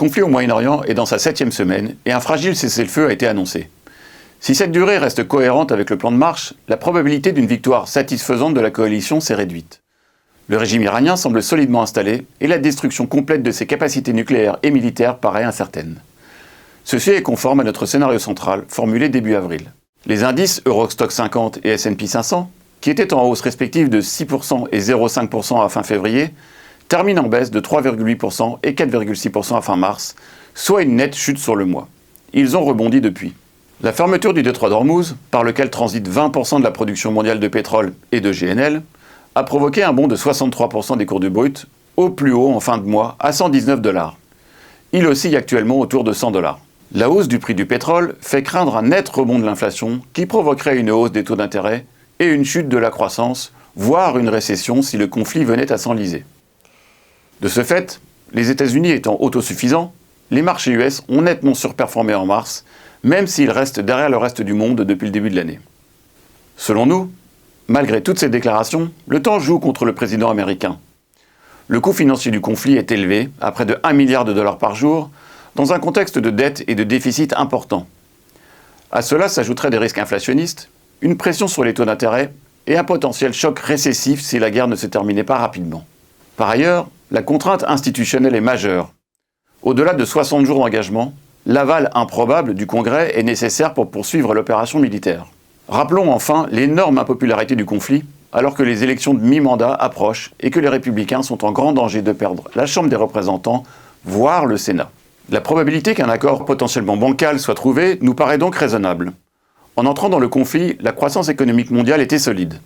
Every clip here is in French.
conflit au Moyen-Orient est dans sa 7e semaine et un fragile cessez-le-feu a été annoncé. Si cette durée reste cohérente avec le plan de marche, la probabilité d'une victoire satisfaisante de la coalition s'est réduite. Le régime iranien semble solidement installé et la destruction complète de ses capacités nucléaires et militaires paraît incertaine. Ceci est conforme à notre scénario central formulé début avril. Les indices Eurostoxx 50 et S&P 500, qui étaient en hausse respective de 6% et 0,5% à fin février, terminent en baisse de 3,8% et 4,6% à fin mars, soit une nette chute sur le mois. Ils ont rebondi depuis. La fermeture du détroit d'Ormuz, par lequel transite 20% de la production mondiale de pétrole et de GNL, a provoqué un bond de 63% des cours du brut, au plus haut en fin de mois à 119 $. Il oscille actuellement autour de 100 $. La hausse du prix du pétrole fait craindre un net rebond de l'inflation qui provoquerait une hausse des taux d'intérêt et une chute de la croissance, voire une récession si le conflit venait à s'enliser. De ce fait, les États-Unis étant autosuffisants, les marchés US ont nettement surperformé en mars, même s'ils restent derrière le reste du monde depuis le début de l'année. Selon nous, malgré toutes ces déclarations, le temps joue contre le président américain. Le coût financier du conflit est élevé, à près de 1 milliard de dollars par jour, dans un contexte de dette et de déficit important. À cela s'ajouteraient des risques inflationnistes, une pression sur les taux d'intérêt et un potentiel choc récessif si la guerre ne se terminait pas rapidement. Par ailleurs, la contrainte institutionnelle est majeure. Au-delà de 60 jours d'engagement, l'aval improbable du Congrès est nécessaire pour poursuivre l'opération militaire. Rappelons enfin l'énorme impopularité du conflit, alors que les élections de mi-mandat approchent et que les républicains sont en grand danger de perdre la Chambre des représentants, voire le Sénat. La probabilité qu'un accord potentiellement bancal soit trouvé nous paraît donc raisonnable. En entrant dans le conflit, la croissance économique mondiale était solide.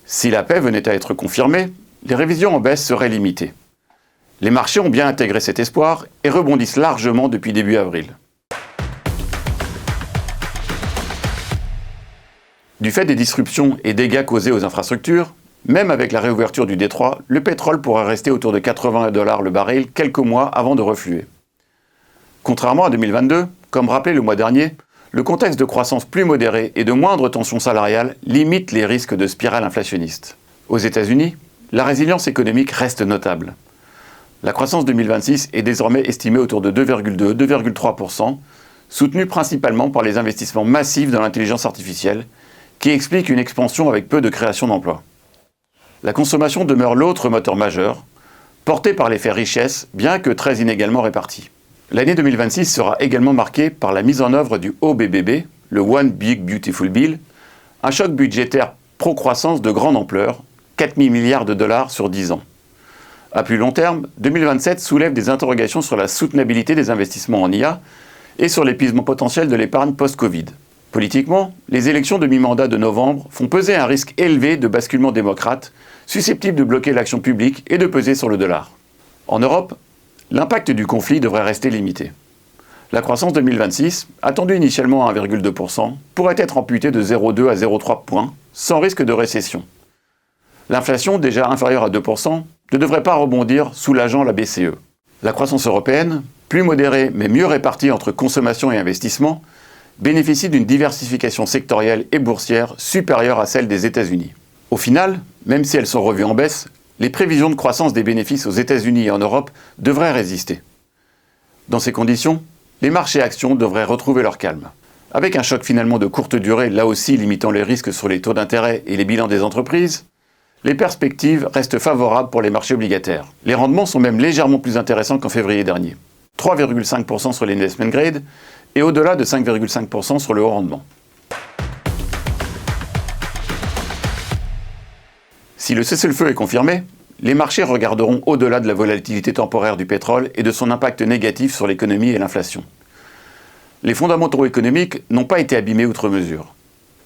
Si la paix venait à être confirmée, les révisions en baisse seraient limitées. Les marchés ont bien intégré cet espoir et rebondissent largement depuis début avril. Du fait des disruptions et dégâts causés aux infrastructures, même avec la réouverture du détroit, le pétrole pourrait rester autour de 80 $ le baril quelques mois avant de refluer. Contrairement à 2022, comme rappelé le mois dernier, le contexte de croissance plus modérée et de moindre tension salariale limite les risques de spirale inflationniste. Aux États-Unis, la résilience économique reste notable. La croissance 2026 est désormais estimée autour de 2,2-2,3%, soutenue principalement par les investissements massifs dans l'intelligence artificielle, qui expliquent une expansion avec peu de création d'emplois. La consommation demeure l'autre moteur majeur, portée par l'effet richesse, bien que très inégalement réparti. L'année 2026 sera également marquée par la mise en œuvre du OBBB, le One Big Beautiful Bill, un choc budgétaire pro-croissance de grande ampleur, 4 000 milliards de dollars sur 10 ans. À plus long terme, 2027 soulève des interrogations sur la soutenabilité des investissements en IA et sur l'épuisement potentiel de l'épargne post-Covid. Politiquement, les élections de mi-mandat de novembre font peser un risque élevé de basculement démocrate, susceptible de bloquer l'action publique et de peser sur le dollar. En Europe, l'impact du conflit devrait rester limité. La croissance 2026, attendue initialement à 1,2%, pourrait être amputée de 0,2 à 0,3 points, sans risque de récession. L'inflation, déjà inférieure à 2%, ne devrait pas rebondir, soulageant la BCE. La croissance européenne, plus modérée mais mieux répartie entre consommation et investissement, bénéficie d'une diversification sectorielle et boursière supérieure à celle des États-Unis. Au final, même si elles sont revues en baisse, les prévisions de croissance des bénéfices aux États-Unis et en Europe devraient résister. Dans ces conditions, les marchés actions devraient retrouver leur calme. Avec un choc finalement de courte durée, là aussi limitant les risques sur les taux d'intérêt et les bilans des entreprises, les perspectives restent favorables pour les marchés obligataires. Les rendements sont même légèrement plus intéressants qu'en février dernier. 3,5% sur les investment grade et au-delà de 5,5% sur le haut rendement. Si le cessez-le-feu est confirmé, les marchés regarderont au-delà de la volatilité temporaire du pétrole et de son impact négatif sur l'économie et l'inflation. Les fondamentaux économiques n'ont pas été abîmés outre mesure.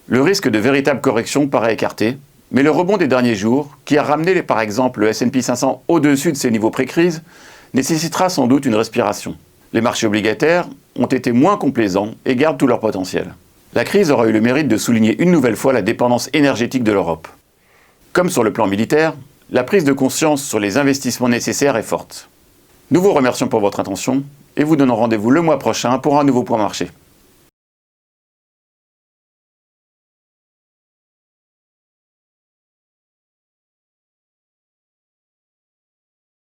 Le risque de véritable correction paraît écarté, mais le rebond des derniers jours, qui a ramené par exemple le S&P 500 au-dessus de ses niveaux pré-crise, nécessitera sans doute une respiration. Les marchés obligataires ont été moins complaisants et gardent tout leur potentiel. La crise aura eu le mérite de souligner une nouvelle fois la dépendance énergétique de l'Europe. Comme sur le plan militaire, la prise de conscience sur les investissements nécessaires est forte. Nous vous remercions pour votre attention et vous donnons rendez-vous le mois prochain pour un nouveau point marché.